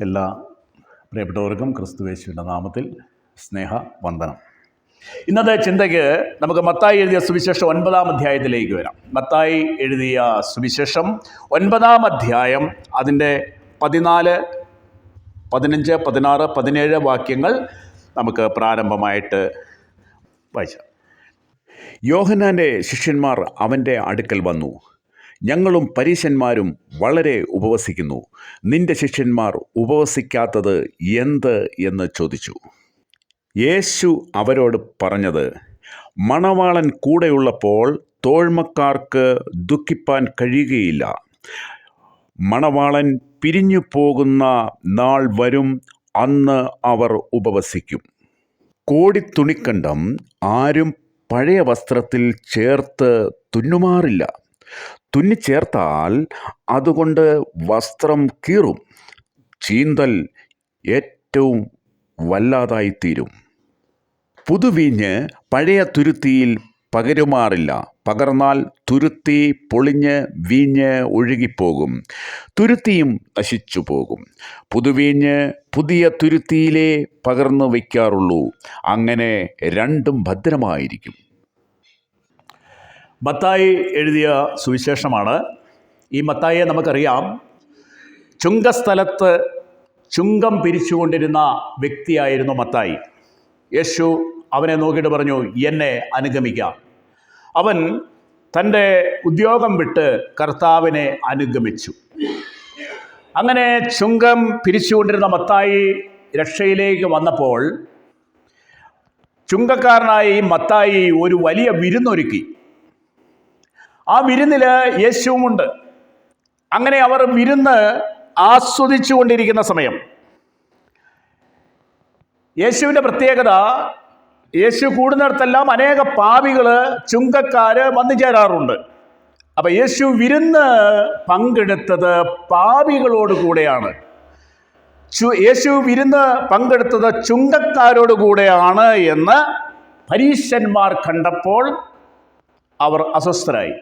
എല്ലാ പ്രിയപ്പെട്ടവർക്കും ക്രിസ്തുയേശുവിൻ്റെ നാമത്തിൽ സ്നേഹവന്ദനം. ഇന്നത്തെ ചിന്തയ്ക്ക് നമുക്ക് മത്തായി എഴുതിയ സുവിശേഷം 9-ാം അധ്യായത്തിലേക്ക് വരാം. മത്തായി എഴുതിയ സുവിശേഷം 9-ാം അധ്യായം, അതിൻ്റെ 14, 15, 16, 17 വാക്യങ്ങൾ നമുക്ക് പ്രാരംഭമായിട്ട് വായിച്ചാം. യോഹന്നാൻ്റെ ശിഷ്യന്മാർ അവൻ്റെ അടുക്കൽ വന്നു. ഞങ്ങളും പരീശന്മാരും വളരെ ഉപവസിക്കുന്നു. നിന്റെ ശിഷ്യന്മാർ ഉപവസിക്കാത്തത് എന്ത് എന്ന് ചോദിച്ചു. യേശു അവരോട് പറഞ്ഞത്, മണവാളൻ കൂടെയുള്ളപ്പോൾ തോഴ്മക്കാർക്ക് ദുഃഖിപ്പാൻ കഴിയുകയില്ല. മണവാളൻ പിരിഞ്ഞു പോകുന്ന നാൾ വരും, അന്ന് അവർ ഉപവസിക്കും. കോടിത്തുണിക്കണ്ടം ആരും പഴയ വസ്ത്രത്തിൽ ചേർത്ത് തുന്നുമാറില്ല. തുന്നിച്ചേർത്താൽ അതുകൊണ്ട് വസ്ത്രം കീറും, ചീന്തൽ ഏറ്റവും വല്ലാതായിത്തീരും. പുതുവീഞ്ഞ് പഴയ തുരുത്തിയിൽ പകരുമാറില്ല. പകർന്നാൽ തുരുത്തി പൊളിഞ്ഞ് വീഞ്ഞ് ഒഴുകിപ്പോകും, തുരുത്തിയും നശിച്ചു പോകും. പുതുവീഞ്ഞ് പുതിയ തുരുത്തിയിലേ പകർന്നു വയ്ക്കാറുള്ളൂ. അങ്ങനെ രണ്ടും ഭദ്രമായിരിക്കും. മത്തായി എഴുതിയ സുവിശേഷമാണ്. ഈ മത്തായിയെ നമുക്കറിയാം, ചുങ്കസ്ഥലത്ത് ചുങ്കം പിരിച്ചുകൊണ്ടിരുന്ന വ്യക്തിയായിരുന്നു മത്തായി. യേശു അവനെ നോക്കിയിട്ട് പറഞ്ഞു, എന്നെ അനുഗമിക്കാം. അവൻ തൻ്റെ ഉദ്യോഗം വിട്ട് കർത്താവിനെ അനുഗമിച്ചു. അങ്ങനെ ചുങ്കം പിരിച്ചുകൊണ്ടിരുന്ന മത്തായി രക്ഷയിലേക്ക് വന്നപ്പോൾ ചുങ്കക്കാരനായ ഈ മത്തായി ഒരു വലിയ വിരുന്നൊരുക്കി. ആ വിരുന്നിൽ യേശുവുമുണ്ട്. അങ്ങനെ അവർ വിരുന്ന് ആസ്വദിച്ചു കൊണ്ടിരിക്കുന്ന സമയം, യേശുവിൻ്റെ പ്രത്യേകത, യേശു കൂടുന്നിടത്തെല്ലാം അനേക പാപികൾ, ചുങ്കക്കാർ വന്നു ചേരാറുണ്ട്. അപ്പം യേശു വിരുന്ന് പങ്കെടുത്തത് പാപികളോട് കൂടെയാണ്. യേശു വിരുന്ന് പങ്കെടുത്തത് ചുങ്കക്കാരോട് കൂടെയാണ് എന്ന് പരീശന്മാർ കണ്ടപ്പോൾ അവർ അസ്വസ്ഥരായി.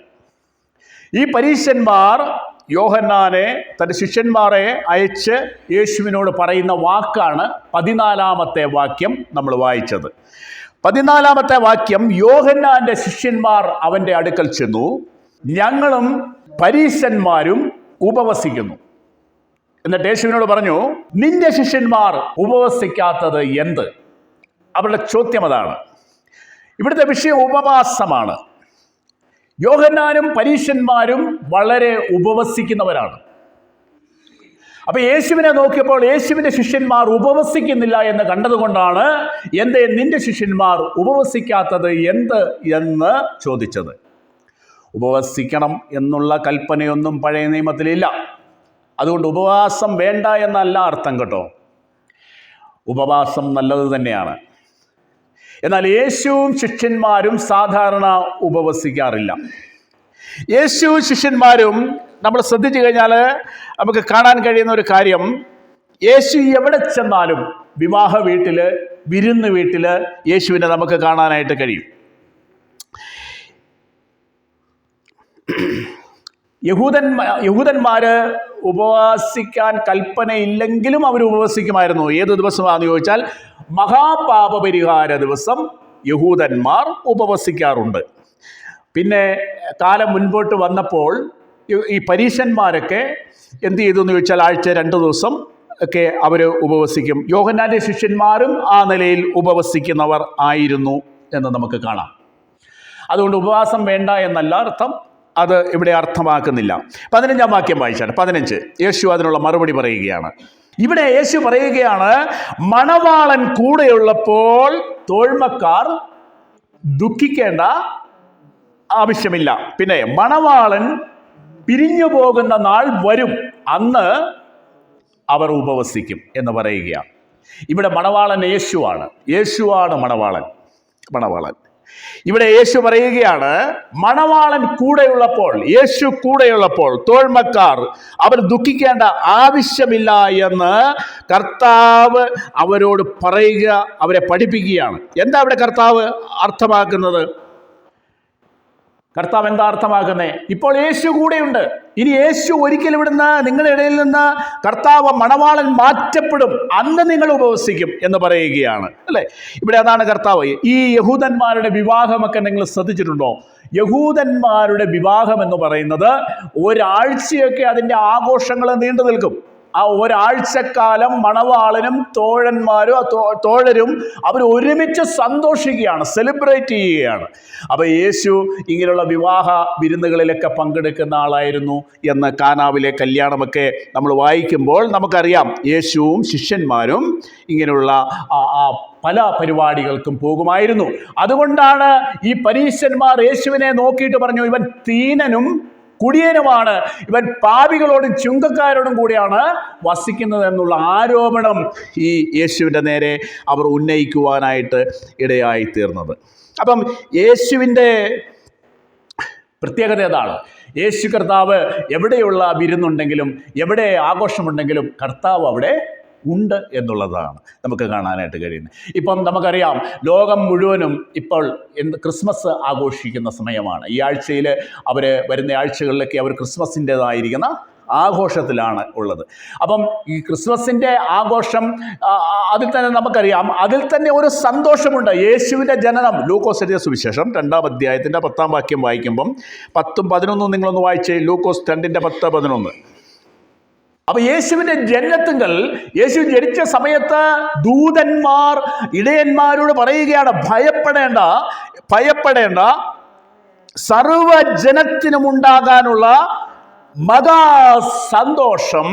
ഈ പരീശന്മാർ യോഹന്നാനെ, തൻ്റെ ശിഷ്യന്മാരെ അയച്ച് യേശുവിനോട് പറയുന്ന വാക്കാണ് 14-ാമത്തെ വാക്യം നമ്മൾ വായിച്ചത്. 14-ാമത്തെ വാക്യം, യോഹന്നാൻ്റെ ശിഷ്യന്മാർ അവൻ്റെ അടുക്കൽ ചെന്നു, ഞങ്ങളും പരീശന്മാരും ഉപവസിക്കുന്നു. എന്നിട്ട് യേശുവിനോട് പറഞ്ഞു, നിന്റെ ശിഷ്യന്മാർ ഉപവസിക്കാത്തത് എന്ത്? അവരുടെ ചോദ്യം അതാണ്. ഇവിടുത്തെ വിഷയം ഉപവാസമാണ്. യോഹന്നാനും പരീശന്മാരും വളരെ ഉപവസിക്കുന്നവരാണ്. അപ്പൊ യേശുവിനെ നോക്കിയപ്പോൾ യേശുവിൻ്റെ ശിഷ്യന്മാർ ഉപവസിക്കുന്നില്ല എന്ന് കണ്ടതുകൊണ്ടാണ് എന്തേ നിന്റെ ശിഷ്യന്മാർ ഉപവസിക്കാത്തത് എന്ത് എന്ന് ചോദിച്ചത്. ഉപവസിക്കണം എന്നുള്ള കൽപ്പനയൊന്നും പഴയ നിയമത്തിലില്ല. അതുകൊണ്ട് ഉപവാസം വേണ്ട എന്നല്ല അർത്ഥം കേട്ടോ. ഉപവാസം നല്ലത് തന്നെയാണ്. എന്നാൽ യേശുവും ശിഷ്യന്മാരും സാധാരണ ഉപവസിക്കാറില്ല. യേശു ശിഷ്യന്മാരും നമ്മൾ ശ്രദ്ധിച്ചു കഴിഞ്ഞാൽ നമുക്ക് കാണാൻ കഴിയുന്ന ഒരു കാര്യം, യേശു എവിടെ ചെന്നാലും, വിവാഹ വീട്ടിൽ, വിരുന്ന് വീട്ടിൽ യേശുവിനെ നമുക്ക് കാണാനായിട്ട് കഴിയും. യഹൂദന്മാര് ഉപവാസിക്കാൻ കൽപ്പനയില്ലെങ്കിലും അവർ ഉപവസിക്കുമായിരുന്നു. ഏത് ദിവസമാണെന്ന് ചോദിച്ചാൽ മഹാപാപപരിഹാര ദിവസം യഹൂദന്മാർ ഉപവസിക്കാറുണ്ട്. പിന്നെ കാലം മുൻപോട്ട് വന്നപ്പോൾ ഈ പരീശന്മാരൊക്കെ എന്ത് ചെയ്തു എന്ന് ചോദിച്ചാൽ ആഴ്ച 2 ദിവസം ഒക്കെ അവർ ഉപവസിക്കും. യോഹന്നാൻ്റെ ശിഷ്യന്മാരും ആ നിലയിൽ ഉപവസിക്കുന്നവർ ആയിരുന്നു എന്ന് നമുക്ക് കാണാം. അതുകൊണ്ട് ഉപവാസം വേണ്ട എന്നല്ല അർത്ഥം, അത് ഇവിടെ അർത്ഥമാക്കുന്നില്ല. 15-ാം വാക്യം വായിച്ചാണ്. 15, യേശു അതിനുള്ള മറുപടി പറയുകയാണ്. ഇവിടെ യേശു പറയുകയാണ്, മണവാളൻ കൂടെയുള്ളപ്പോൾ തോഴ്മക്കാർ ദുഃഖിക്കേണ്ട ആവശ്യമില്ല. പിന്നെ മണവാളൻ പിരിഞ്ഞു പോകുന്ന നാൾ വരും, അന്ന് അവർ ഉപവസിക്കും എന്ന് പറയുകയാണ്. ഇവിടെ മണവാളൻ യേശുവാണ് മണവാളൻ. ഇവിടെ യേശു പറയുകയാണ്, മണവാളൻ കൂടെയുള്ളപ്പോൾ, യേശു കൂടെയുള്ളപ്പോൾ തോഴ്മക്കാർ അവർ ദുഃഖിക്കേണ്ട ആവശ്യമില്ല എന്ന് കർത്താവ് അവരോട് പറയുക, അവരെ പഠിപ്പിക്കുകയാണ്. എന്താ അവിടെ കർത്താവ് അർത്ഥമാക്കുന്നത്? കർത്താവ് എന്താ അർത്ഥമാക്കുന്നത്? ഇപ്പോൾ യേശു കൂടെയുണ്ട്. ഇനി യേശു ഒരിക്കലും ഇവിടുന്ന് നിങ്ങളുടെ ഇടയിൽ നിന്ന് കർത്താവ് മണവാളൻ മാറ്റപ്പെടും, അന്ന് നിങ്ങൾ ഉപവസിക്കും എന്ന് പറയുകയാണ്, അല്ലേ? ഇവിടെ അതാണ് കർത്താവ്. ഈ യഹൂദന്മാരുടെ വിവാഹമൊക്കെ നിങ്ങൾ ശ്രദ്ധിച്ചിട്ടുണ്ടോ? യഹൂദന്മാരുടെ വിവാഹം എന്ന് പറയുന്നത് ഒരാഴ്ചയൊക്കെ അതിൻ്റെ ആഘോഷങ്ങൾ നീണ്ടു നിൽക്കും. ആ ഒരാഴ്ചക്കാലം മണവാളനും തോഴരും അവർ ഒരുമിച്ച് സന്തോഷിക്കുകയാണ്, സെലിബ്രേറ്റ് ചെയ്യുകയാണ്. അപ്പോൾ യേശു ഇങ്ങനെയുള്ള വിവാഹ വിരുന്നുകളിലൊക്കെ പങ്കെടുക്കുന്ന ആളായിരുന്നു എന്ന് കാനാവിലെ കല്യാണമൊക്കെ നമ്മൾ വായിക്കുമ്പോൾ നമുക്കറിയാം. യേശുവും ശിഷ്യന്മാരും ഇങ്ങനെയുള്ള പല പരിപാടികൾക്കും പോകുമായിരുന്നു. അതുകൊണ്ടാണ് ഈ പരീശന്മാർ യേശുവിനെ നോക്കിയിട്ട് പറഞ്ഞു, ഇവൻ തീനനും കുടിയനുമാണ്, ഇവൻ പാപികളോടും ചുങ്കക്കാരോടും കൂടിയാണ് വസിക്കുന്നത് എന്നുള്ള ആരോപണം ഈ യേശുവിൻ്റെ നേരെ അവർ ഉന്നയിക്കുവാനായിട്ട് ഇടയായി തീർന്നത്. അപ്പം യേശുവിൻ്റെ പ്രത്യേകത ഏതാണ്? യേശു കർത്താവ് എവിടെയുള്ള വിരുന്നുണ്ടെങ്കിലും എവിടെ ആഘോഷമുണ്ടെങ്കിലും കർത്താവ് അവിടെ ഉണ്ട് എന്നുള്ളതാണ് നമുക്ക് കാണാനായിട്ട് കഴിയുന്നത്. ഇപ്പം നമുക്കറിയാം, ലോകം മുഴുവനും ഇപ്പോൾ ക്രിസ്മസ് ആഘോഷിക്കുന്ന സമയമാണ്. ഈ ആഴ്ചയിൽ വരുന്ന ആഴ്ചകളിലൊക്കെ അവർ ക്രിസ്മസിൻ്റെതായിരിക്കുന്ന ആഘോഷത്തിലാണ് ഉള്ളത്. അപ്പം ഈ ക്രിസ്മസിൻ്റെ ആഘോഷം അതിൽ തന്നെ നമുക്കറിയാം, അതിൽ തന്നെ ഒരു സന്തോഷമുണ്ട്. യേശുവിൻ്റെ ജനനം, ലൂക്കോസ് എഴുതിയ സുവിശേഷം 2-ാം അധ്യായത്തിൻ്റെ 10-ാം വാക്യം വായിക്കുമ്പം 10ഉം 11ഉം നിങ്ങളൊന്ന് വായിച്ചേ. ലൂക്കോസ് 2:10-11. അപ്പൊ യേശുവിന്റെ ജനനത്തിങ്കൽ, യേശു ജനിച്ച സമയത്ത് ദൂതന്മാർ ഇടയന്മാരോട് പറയുകയാണ്, ഭയപ്പെടേണ്ട, സർവജനത്തിനും ഉണ്ടാകാനുള്ള മഹാസന്തോഷം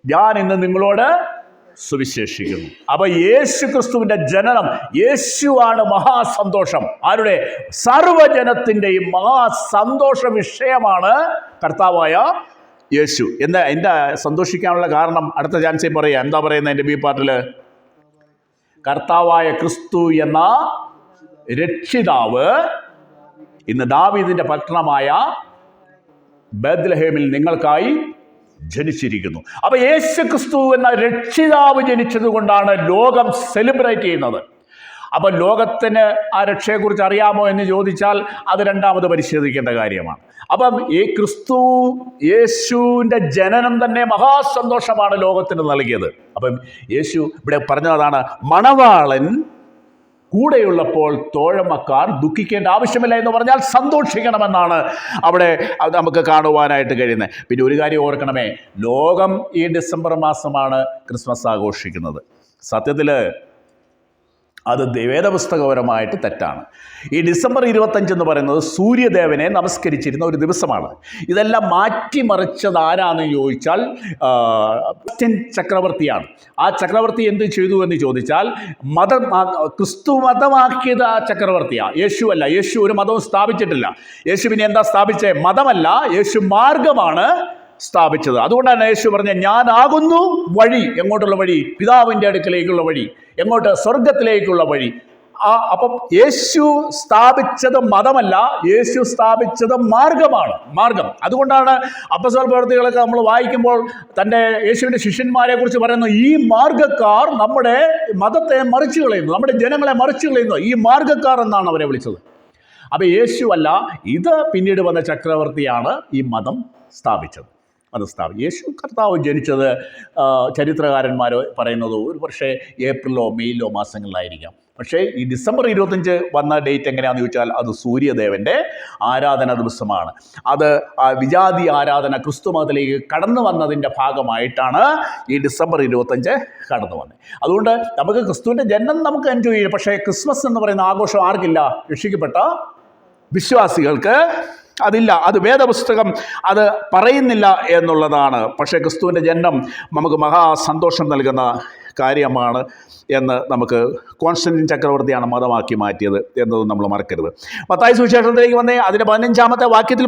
ഞാൻ ഇന്ന് നിങ്ങളോട് സുവിശേഷിക്കുന്നു. അപ്പൊ യേശു ക്രിസ്തുവിന്റെ ജനനം, യേശുവാണ് മഹാസന്തോഷം. ആരുടെ? സർവജനത്തിൻ്റെയും മഹാസന്തോഷ വിഷയമാണ് കർത്താവായ യേശു. എന്താ സന്തോഷിക്കാനുള്ള കാരണം? അടുത്ത ചാൻസിൽ പറയാം. എന്താ പറയുന്നത് എൻ്റെ ബി പാർട്ടിൽ? കർത്താവായ ക്രിസ്തു എന്ന രക്ഷിതാവ് ഇന്ന് ദാവീദിന്റെ പട്ടണമായ ബേത്ലഹേമിൽ നിങ്ങൾക്കായി ജനിച്ചിരിക്കുന്നു. അപ്പൊ യേശു ക്രിസ്തു എന്ന രക്ഷിതാവ് ജനിച്ചത് കൊണ്ടാണ് ലോകം സെലിബ്രേറ്റ് ചെയ്യുന്നത്. അപ്പം ലോകത്തിന് ആ രക്ഷയെക്കുറിച്ച് അറിയാമോ എന്ന് ചോദിച്ചാൽ അത് രണ്ടാമത് പരിശോധിക്കേണ്ട കാര്യമാണ്. അപ്പം ഈ യേശുവിൻ്റെ ജനനം തന്നെ മഹാസന്തോഷമാണ് ലോകത്തിന് നൽകിയത്. അപ്പം യേശു ഇവിടെ പറഞ്ഞതാണ്, മണവാളൻ കൂടെയുള്ളപ്പോൾ തോഴമക്കാർ ദുഃഖിക്കേണ്ട ആവശ്യമില്ല എന്ന് പറഞ്ഞാൽ സന്തോഷിക്കണമെന്നാണ് അവിടെ നമുക്ക് കാണുവാനായിട്ട് കഴിയുന്നത്. പിന്നെ ഒരു കാര്യം ഓർക്കണമേ, ലോകം ഈ ഡിസംബർ മാസമാണ് ക്രിസ്മസ് ആഘോഷിക്കുന്നത്. സത്യത്തിൽ അത് വേദപുസ്തകപരമായിട്ട് തെറ്റാണ്. ഈ ഡിസംബർ 25 എന്ന് പറയുന്നത് സൂര്യദേവനെ നമസ്കരിച്ചിരുന്ന ഒരു ദിവസമാണ്. ഇതെല്ലാം മാറ്റിമറിച്ചത് ആരാന്ന് ചോദിച്ചാൽ ചക്രവർത്തിയാണ്. ആ ചക്രവർത്തി എന്ത് ചെയ്തു എന്ന് ചോദിച്ചാൽ ക്രിസ്തു മതമാക്കിയത് ആ ചക്രവർത്തിയാണ്, യേശു അല്ല. യേശു ഒരു മതവും സ്ഥാപിച്ചിട്ടില്ല. യേശു പിന്നെ എന്താ സ്ഥാപിച്ചത്? മതമല്ല, യേശു മാർഗമാണ് സ്ഥാപിച്ചത്. അതുകൊണ്ടാണ് യേശു പറഞ്ഞത്, ഞാനാകുന്നു വഴി. എങ്ങോട്ടുള്ള വഴി? പിതാവിൻ്റെ അടുക്കലേക്കുള്ള വഴി. എങ്ങോട്ട്? സ്വർഗത്തിലേക്കുള്ള വഴി. അപ്പം യേശു സ്ഥാപിച്ചത് മതമല്ല, യേശു സ്ഥാപിച്ചത് മാർഗം. അതുകൊണ്ടാണ് അപ്പോസ്തല പ്രവൃത്തികളൊക്കെ നമ്മൾ വായിക്കുമ്പോൾ തൻ്റെ യേശുവിൻ്റെ ശിഷ്യന്മാരെ കുറിച്ച് പറയുന്നു, ഈ മാർഗക്കാർ നമ്മുടെ മതത്തെ മറിച്ചു കളയുന്നു, നമ്മുടെ ജനങ്ങളെ മറിച്ചു കളയുന്നു, ഈ മാർഗക്കാർ എന്നാണ് അവരെ വിളിച്ചത്. അപ്പം യേശു അല്ല, ഇത് പിന്നീട് വന്ന ചക്രവർത്തിയാണ് ഈ മതം സ്ഥാപിച്ചത്. യേശു കർത്താവ് ജനിച്ചത് ചരിത്രകാരന്മാർ പറയുന്നത് ഒരു പക്ഷേ ഏപ്രിലോ മെയിലോ മാസങ്ങളിലായിരിക്കാം. പക്ഷേ ഈ ഡിസംബർ 25 വന്ന ഡേറ്റ് എങ്ങനെയാണെന്ന് ചോദിച്ചാൽ അത് സൂര്യദേവൻ്റെ ആരാധന ദിവസമാണ്. അത് വിജാതി ആരാധന ക്രിസ്തു മതത്തിലേക്ക് കടന്നു വന്നതിൻ്റെ ഭാഗമായിട്ടാണ് ഈ ഡിസംബർ 25 കടന്നു വന്നത്. അതുകൊണ്ട് നമുക്ക് ക്രിസ്തുവിൻ്റെ ജനനം നമുക്ക് എൻജോയ് ചെയ്യും. പക്ഷേ ക്രിസ്മസ് എന്ന് പറയുന്ന ആഘോഷം ആർക്കില്ല? രക്ഷിക്കപ്പെട്ട വിശ്വാസികൾക്ക് അതില്ല. അത് വേദപുസ്തകം അത് പറയുന്നില്ല എന്നുള്ളതാണ്. പക്ഷേ ക്രിസ്തുവിൻ്റെ ജനനം നമുക്ക് മഹാസന്തോഷം നൽകുന്ന കാര്യമാണ് എന്ന് നമുക്ക് കോൺസ്റ്റന്റൈൻ ചക്രവർത്തിയാണ് മതമാക്കി മാറ്റിയത് എന്നത് നമ്മൾ മറക്കരുത്. മത്തായി സുവിശേഷത്തിലേക്ക് വന്നേ അതിൻ്റെ 15-ാമത്തെ വാക്യത്തിൽ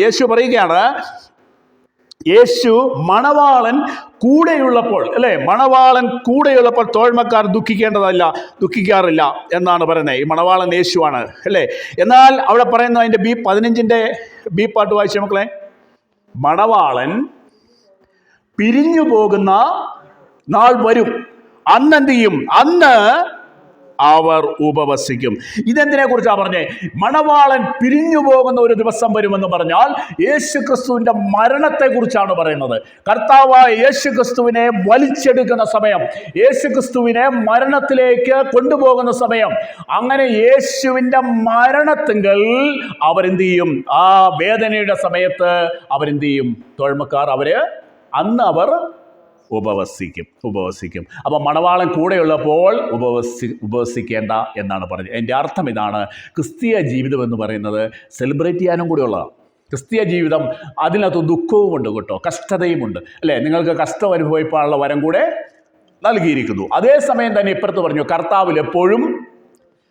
യേശു പറയുകയാണ്, യേശു മണവാളൻ കൂടെയുള്ളപ്പോൾ, അല്ലേ, മണവാളൻ കൂടെയുള്ളപ്പോൾ തോഴ്മക്കാർ ദുഃഖിക്കാറില്ല എന്നാണ് പറയുന്നത്. ഈ മണവാളൻ യേശുവാണ്, അല്ലേ. എന്നാൽ അവിടെ പറയുന്നു, അതിൻ്റെ 15-ന്റെ ബി പാർട്ട് വായിച്ച മക്കളെ, മണവാളൻ പിരിഞ്ഞു പോകുന്ന നാൾ വരും, അന്നെന്ത് ചെയ്യും? അന്ന് അവർ ഉപവസിക്കും. ഇതെന്തിനെ കുറിച്ചാണ് പറഞ്ഞേ? മണവാളൻ പിരിഞ്ഞു പോകുന്ന ഒരു ദിവസം വരുമെന്ന് പറഞ്ഞാൽ യേശു ക്രിസ്തുവിന്റെ മരണത്തെ കുറിച്ചാണ് പറയുന്നത്. കർത്താവായ യേശു ക്രിസ്തുവിനെ വലിച്ചെടുക്കുന്ന സമയം, യേശു ക്രിസ്തുവിനെ മരണത്തിലേക്ക് കൊണ്ടുപോകുന്ന സമയം. അങ്ങനെ യേശുവിന്റെ മരണത്തിങ്കൽ അവരെന്ത് ചെയ്യും? ആ വേദനയുടെ സമയത്ത് അവരെന്ത് ചെയ്യും? തോഴ്മക്കാർ അന്ന് അവർ ഉപവസിക്കും. അപ്പൊ മണവാളൻ കൂടെയുള്ളപ്പോൾ ഉപവസിക്കേണ്ട എന്നാണ് പറഞ്ഞത്. എൻ്റെ അർത്ഥം ഇതാണ്, ക്രിസ്തീയ ജീവിതം എന്ന് പറയുന്നത് സെലിബ്രേറ്റ് ചെയ്യാനും കൂടെയുള്ളതാണ്. ക്രിസ്തീയ ജീവിതം അതിനകത്ത് ദുഃഖവുമുണ്ട് കേട്ടോ, കഷ്ടതയുമുണ്ട് അല്ലേ? നിങ്ങൾക്ക് കഷ്ടം അനുഭവിക്കാനുള്ള വരം കൂടെ നൽകിയിരിക്കുന്നു. അതേസമയം തന്നെ ഇപ്പുറത്ത് പറഞ്ഞു, കർത്താവിൽ എപ്പോഴും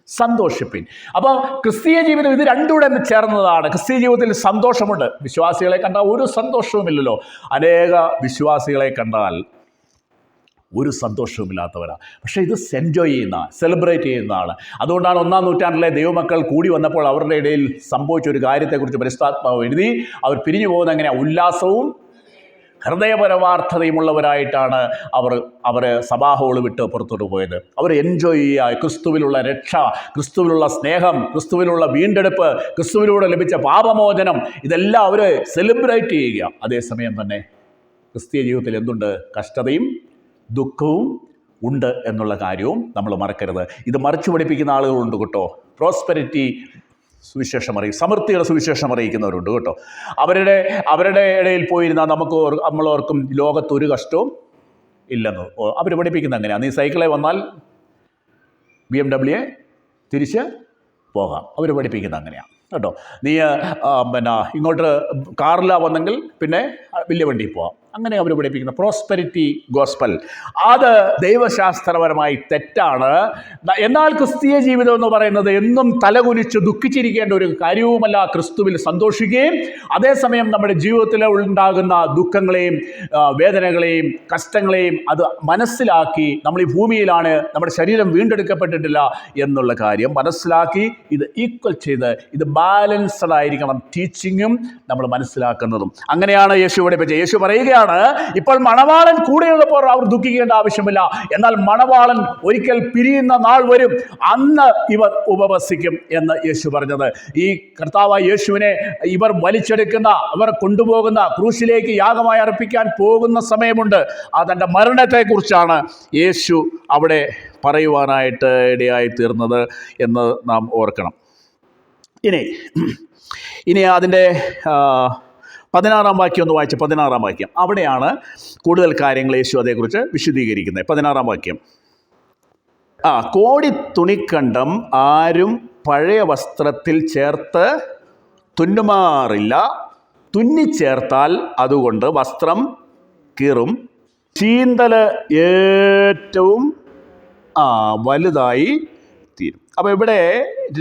സന്തോഷിപ്പിൻ. അപ്പോൾ ക്രിസ്തീയ ജീവിതം ഇത് രണ്ടുകൂടെ ചേർന്നതാണ്. ക്രിസ്തീയ ജീവിതത്തിൽ സന്തോഷമുണ്ട്. വിശ്വാസികളെ കണ്ടാൽ ഒരു സന്തോഷവുമില്ലല്ലോ. അനേക വിശ്വാസികളെ കണ്ടാൽ ഒരു സന്തോഷവുമില്ലാത്തവരാണ്. പക്ഷേ ഇത് എൻജോയ് ചെയ്യുന്ന, സെലിബ്രേറ്റ് ചെയ്യുന്നതാണ്. അതുകൊണ്ടാണ് 1-ാം നൂറ്റാണ്ടിലെ ദൈവമക്കൾ കൂടി വന്നപ്പോൾ അവരുടെ ഇടയിൽ സംഭവിച്ച ഒരു കാര്യത്തെക്കുറിച്ച് പരിശുദ്ധാത്മാവ് എഴുതി. അവർ പിരിഞ്ഞു പോകുന്ന എങ്ങനെയാണ്? ഉല്ലാസവും ഹൃദയപരമാർത്ഥതയുമുള്ളവരായിട്ടാണ് അവർ സഭാഹോള് വിട്ട് പുറത്തോട്ട് പോയത്. അവർ എൻജോയ് ചെയ്യുക, ക്രിസ്തുവിലുള്ള രക്ഷ, ക്രിസ്തുവിലുള്ള സ്നേഹം, ക്രിസ്തുവിലുള്ള വീണ്ടെടുപ്പ്, ക്രിസ്തുവിലൂടെ ലഭിച്ച പാപമോചനം, ഇതെല്ലാം അവർ സെലിബ്രേറ്റ് ചെയ്യുക. അതേസമയം തന്നെ ക്രിസ്തീയ ജീവിതത്തിൽ എന്തുണ്ട്? കഷ്ടതയും ദുഃഖവും ഉണ്ട് എന്നുള്ള കാര്യവും നമ്മൾ മറക്കരുത്. ഇത് മറിച്ചു പഠിപ്പിക്കുന്ന ആളുകളുണ്ട് കേട്ടോ. പ്രോസ്പെരിറ്റി സുവിശേഷം സമൃദ്ധിയുടെ സുവിശേഷം അറിയിക്കുന്നവരുണ്ട് കേട്ടോ. അവരുടെ ഇടയിൽ പോയിരുന്നാൽ നമ്മളോർക്കും ലോകത്തൊരു കഷ്ടവും ഇല്ലെന്ന് അവർ പഠിപ്പിക്കുന്നത് എങ്ങനെയാണ്? നീ സൈക്കിളെ വന്നാൽ BMW തിരിച്ച് പോകാം. അവർ പഠിപ്പിക്കുന്നത് അങ്ങനെയാണ് കേട്ടോ. നീ ഇങ്ങോട്ട് കാറിലാണ് വന്നെങ്കിൽ പിന്നെ വലിയ വണ്ടിയിൽ പോകാം. അങ്ങനെ അവർ പഠിപ്പിക്കുന്ന പ്രോസ്പെരിറ്റി ഗോസ്പൽ, അത് ദൈവശാസ്ത്രപരമായി തെറ്റാണ്. എന്നാൽ ക്രിസ്തീയ ജീവിതം എന്ന് പറയുന്നത് എന്നും തലകുനിച്ച് ദുഃഖിച്ചിരിക്കേണ്ട ഒരു കാര്യവുമല്ല. ക്രിസ്തുവിൽ സന്തോഷിക്കുകയും അതേസമയം നമ്മുടെ ജീവിതത്തിൽ ഉണ്ടാകുന്ന ദുഃഖങ്ങളെയും വേദനകളെയും കഷ്ടങ്ങളെയും അത് മനസ്സിലാക്കി, നമ്മൾ ഈ ഭൂമിയിലാണ്, നമ്മുടെ ശരീരം വീണ്ടെടുക്കപ്പെട്ടിട്ടില്ല എന്നുള്ള കാര്യം മനസ്സിലാക്കി ഇത് ഈക്വൽ ചെയ്ത് ഇത് ബാലൻസ്ഡ് ആയിരിക്കണം ടീച്ചിങ്ങും നമ്മൾ മനസ്സിലാക്കുന്നതും. അങ്ങനെയാണ് യേശു പഠിപ്പിച്ചത്. യേശു പറയുകയാണ്, ഇപ്പോൾ മണവാളൻ കൂടെയുള്ളപ്പോൾ അവർ ദുഃഖിക്കേണ്ട ആവശ്യമില്ല. എന്നാൽ മണവാളൻ ഒരിക്കൽ പിരിയുന്ന നാൾ വരും, അന്ന് ഇവർ ഉപവസിക്കും എന്ന് യേശു പറഞ്ഞത്. ഈ കർത്താവായ യേശുവിനെ ഇവർ വലിച്ചെടുക്കുന്ന, അവർ കൊണ്ടുപോകുന്ന, ക്രൂശിലേക്ക് യാഗമായി അർപ്പിക്കാൻ പോകുന്ന സമയമുണ്ട്. തൻ്റെ മരണത്തെക്കുറിച്ചാണ് യേശു അവിടെ പറയുവാനായിട്ട് ഇടയായി തീർന്നത് എന്ന് നാം ഓർക്കണം. ഇനി അതിൻ്റെ 16-ാം വാക്യം ഒന്ന് വായിച്ച്. 16-ാം വാക്യം, അവിടെയാണ് കൂടുതൽ കാര്യങ്ങൾ യേശു അതേക്കുറിച്ച് വിശദീകരിക്കുന്നത്. 16-ാം വാക്യം, കോടി തുണിക്കണ്ടം ആരും പഴയ വസ്ത്രത്തിൽ ചേർത്ത് തുന്നുമാറില്ല. തുന്നിച്ചേർത്താൽ അതുകൊണ്ട് വസ്ത്രം കീറും, ചീന്തൽ ഏറ്റവും വലുതായി തീരും. അപ്പോൾ ഇവിടെ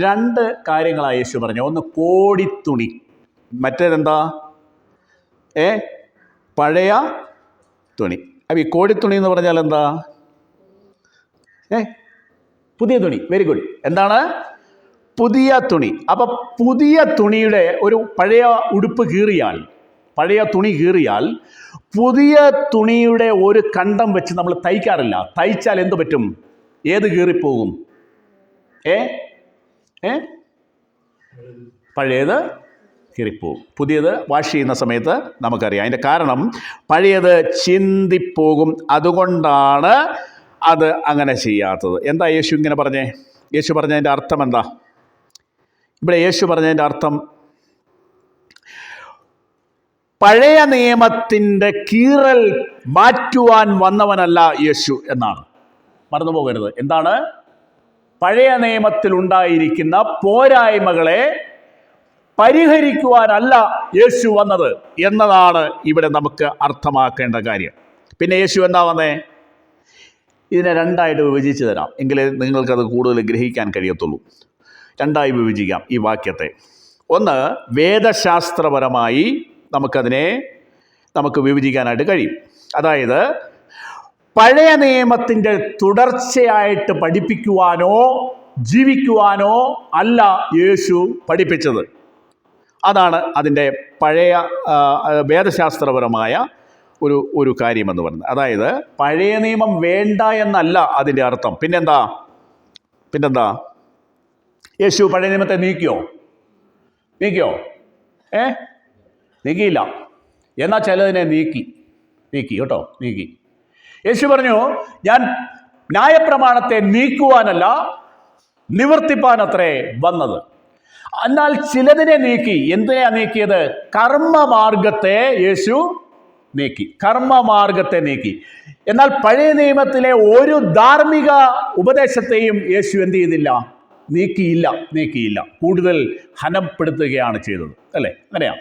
രണ്ട് കാര്യങ്ങളാണ് യേശു പറഞ്ഞു. ഒന്ന് കോടിത്തുണി, മറ്റേതെന്താ? പഴയ തുണി. അപ്പോൾ ഈ കോടിത്തുണി എന്ന് പറഞ്ഞാൽ എന്താ? പുതിയ തുണി. Very good. എന്താണ്? പുതിയ തുണി. അപ്പം പുതിയ തുണിയുടെ ഒരു പഴയ ഉടുപ്പ് കീറിയാൽ, പഴയ തുണി കീറിയാൽ പുതിയ തുണിയുടെ ഒരു കണ്ടം വെച്ച് നമ്മൾ തയ്ക്കാറില്ല. തയ്ച്ചാൽ എന്ത് പറ്റും? ഏത് കീറിപ്പോകും? പഴയത് കീറിപ്പോവും. പുതിയത് വാഷ് ചെയ്യുന്ന സമയത്ത് നമുക്കറിയാം. അതിൻ്റെ കാരണം പഴയത് ചിന്തിപ്പോകും. അതുകൊണ്ടാണ് അത് അങ്ങനെ ചെയ്യാത്തത്. എന്താ യേശു ഇങ്ങനെ പറഞ്ഞേ? യേശു പറഞ്ഞതിൻ്റെ അർത്ഥം എന്താ? ഇവിടെ യേശു പറഞ്ഞതിൻ്റെ അർത്ഥം പഴയ നിയമത്തിൻ്റെ കീറൽ മാറ്റുവാൻ വന്നവനല്ല യേശു എന്നാണ്. മറന്നു പോകരുത്. എന്താണ്? പഴയ നിയമത്തിൽ ഉണ്ടായിരിക്കുന്ന പോരായ്മകളെ പരിഹരിക്കുവാനല്ല യേശു വന്നത് എന്നതാണ് ഇവിടെ നമുക്ക് അർത്ഥമാക്കേണ്ട കാര്യം. പിന്നെ യേശു എന്താ വന്നേ? ഇതിനെ രണ്ടായിട്ട് വിഭജിച്ച് തരാം, എങ്കിലേ നിങ്ങൾക്കത് കൂടുതൽ ഗ്രഹിക്കാൻ കഴിയത്തുള്ളൂ. രണ്ടായി വിഭജിക്കാം ഈ വാക്യത്തെ. ഒന്ന്, വേദശാസ്ത്രപരമായി നമുക്ക് വിഭജിക്കാനായിട്ട് കഴിയും. അതായത് പഴയ നിയമത്തിൻ്റെ തുടർച്ചയായിട്ട് പഠിപ്പിക്കുവാനോ ജീവിക്കുവാനോ അല്ല യേശു പഠിപ്പിച്ചത്. അതാണ് അതിൻ്റെ പഴയ വേദശാസ്ത്രപരമായ ഒരു കാര്യമെന്ന് പറയുന്നത്. അതായത് പഴയ നിയമം വേണ്ട എന്നല്ല അതിൻ്റെ അർത്ഥം. പിന്നെന്താ? പിന്നെന്താ? യേശു പഴയ നിയമത്തെ നീക്കിയോ? നീക്കിയില്ല. എന്നാൽ ചിലതിനെ നീക്കി കേട്ടോ, നീക്കി. യേശു പറഞ്ഞു, ഞാൻ ന്യായപ്രമാണത്തെ നീക്കുവാനല്ല നിവർത്തിപ്പാനത്രേ വന്നത്. എന്നാൽ ചിലതിനെ നീക്കി. എന്തിനാ നീക്കിയത്? കർമ്മമാർഗത്തെ യേശു നീക്കി. എന്നാൽ പഴയ നിയമത്തിലെ ഒരു ധാർമ്മിക ഉപദേശത്തെയും യേശു എന്ത് ചെയ്തില്ല? നീക്കിയില്ല. കൂടുതൽ ഘനപ്പെടുത്തുകയാണ് ചെയ്തത്, അല്ലേ? അങ്ങനെയാ